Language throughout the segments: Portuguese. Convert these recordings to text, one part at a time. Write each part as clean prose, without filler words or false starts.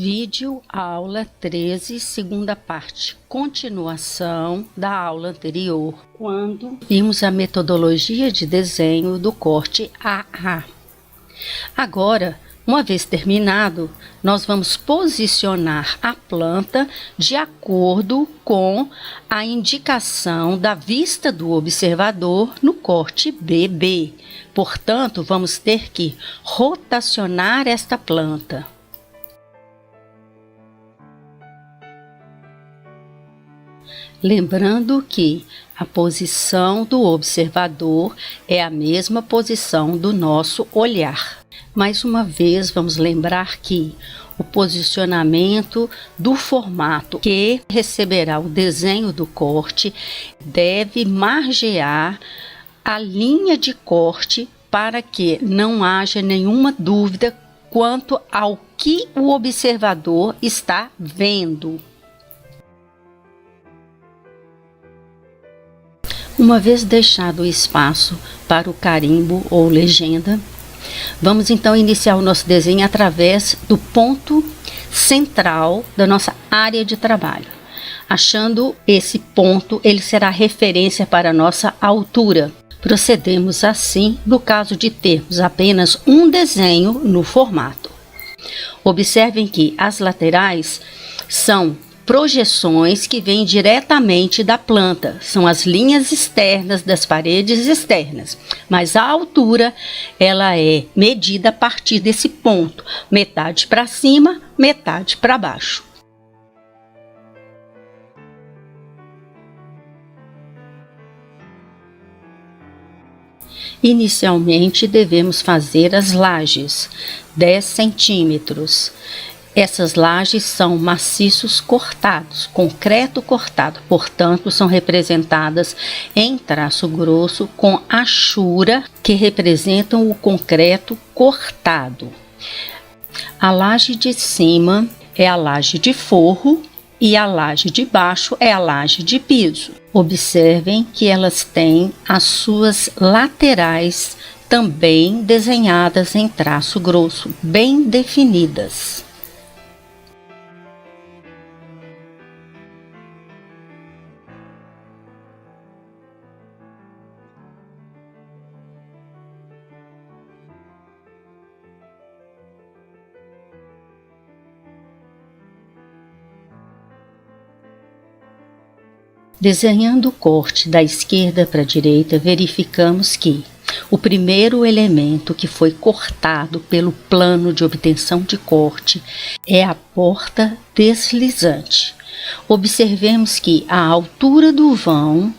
Vídeo aula 13, segunda parte, continuação da aula anterior, quando vimos a metodologia de desenho do corte AA. Agora, uma vez terminado, nós vamos posicionar a planta de acordo com a indicação da vista do observador no corte BB. Portanto, vamos ter que rotacionar esta planta. Lembrando que a posição do observador é a mesma posição do nosso olhar. Mais uma vez, vamos lembrar que o posicionamento do formato que receberá o desenho do corte deve margear a linha de corte para que não haja nenhuma dúvida quanto ao que o observador está vendo. Uma vez deixado o espaço para o carimbo ou legenda, vamos então iniciar o nosso desenho através do ponto central da nossa área de trabalho. Achando esse ponto, ele será referência para a nossa altura. Procedemos assim no caso de termos apenas um desenho no formato. Observem que as laterais são projeções que vêm diretamente da planta, são as linhas externas das paredes externas, mas a altura ela é medida a partir desse ponto, metade para cima, metade para baixo. Inicialmente devemos fazer as lajes, 10 centímetros. Essas lajes são maciços cortados, concreto cortado, portanto, são representadas em traço grosso com achura, que representam o concreto cortado. A laje de cima é a laje de forro e a laje de baixo é a laje de piso. Observem que elas têm as suas laterais também desenhadas em traço grosso, bem definidas. Desenhando o corte da esquerda para a direita, verificamos que o primeiro elemento que foi cortado pelo plano de obtenção de corte é a porta deslizante. Observemos que a altura do vão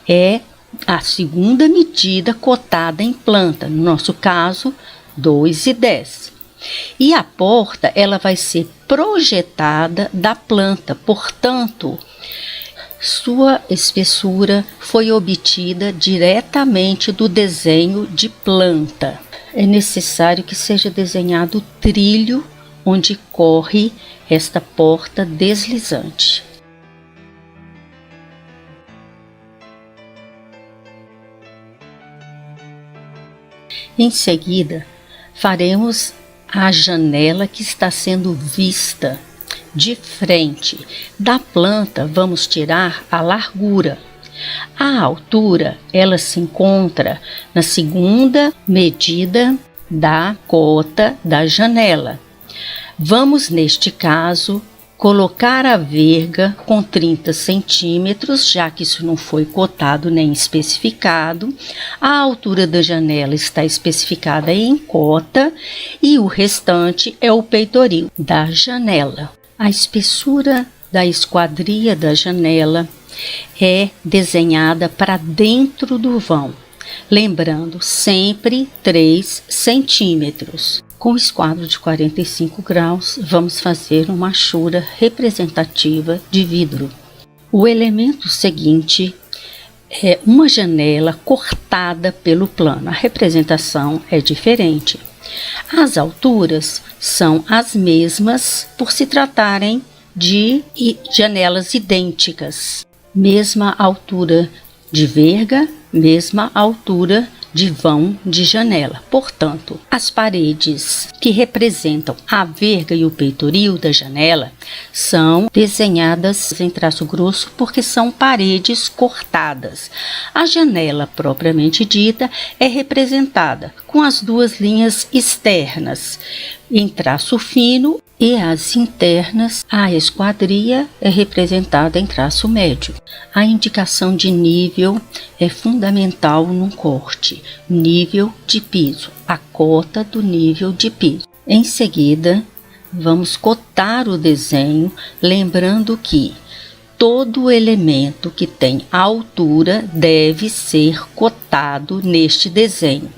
é a segunda medida cotada em planta, no nosso caso, 2,10. E a porta ela vai ser projetada da planta, portanto, sua espessura foi obtida diretamente do desenho de planta. É necessário que seja desenhado o trilho onde corre esta porta deslizante. Em seguida, faremos a janela que está sendo vista de frente. Da planta vamos tirar a largura. A altura ela se encontra na segunda medida da cota da janela. Vamos neste caso colocar a verga com 30 centímetros, já que isso não foi cotado nem especificado. A altura da janela está especificada em cota e o restante é o peitoril da janela. A espessura da esquadria da janela é desenhada para dentro do vão, lembrando sempre 3 centímetros. Com o esquadro de 45 graus, vamos fazer uma achura representativa de vidro. O elemento seguinte é uma janela cortada pelo plano. A representação é diferente. As alturas são as mesmas por se tratarem de janelas idênticas. Mesma altura de verga, mesma altura de vão de janela. Portanto, as paredes que representam a verga e o peitoril da janela são desenhadas em traço grosso porque são paredes cortadas. A janela propriamente dita é representada com as duas linhas externas em traço fino e as internas, a esquadria é representada em traço médio. A indicação de nível é fundamental num corte, nível de piso, a cota do nível de piso. Em seguida, vamos cotar o desenho, lembrando que todo elemento que tem altura deve ser cotado neste desenho.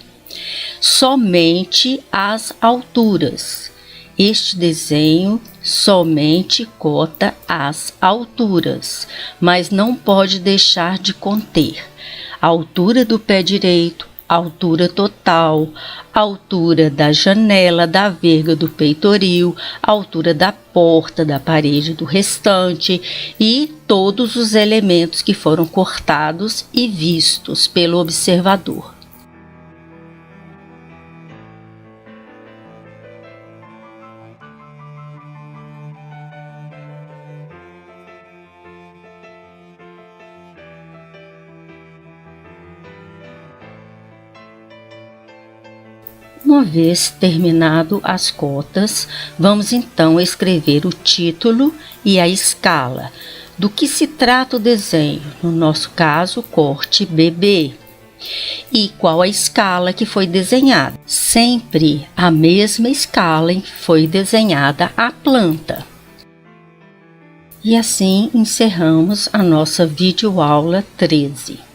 Somente as alturas. Este desenho somente cota as alturas, mas não pode deixar de conter a altura do pé direito, a altura total, a altura da janela, da verga do peitoril, a altura da porta, da parede do restante e todos os elementos que foram cortados e vistos pelo observador. Uma vez terminado as cotas, vamos então escrever o título e a escala. Do que se trata o desenho? No nosso caso, corte BB. E qual a escala que foi desenhada? Sempre a mesma escala em que foi desenhada a planta. E assim encerramos a nossa videoaula 13.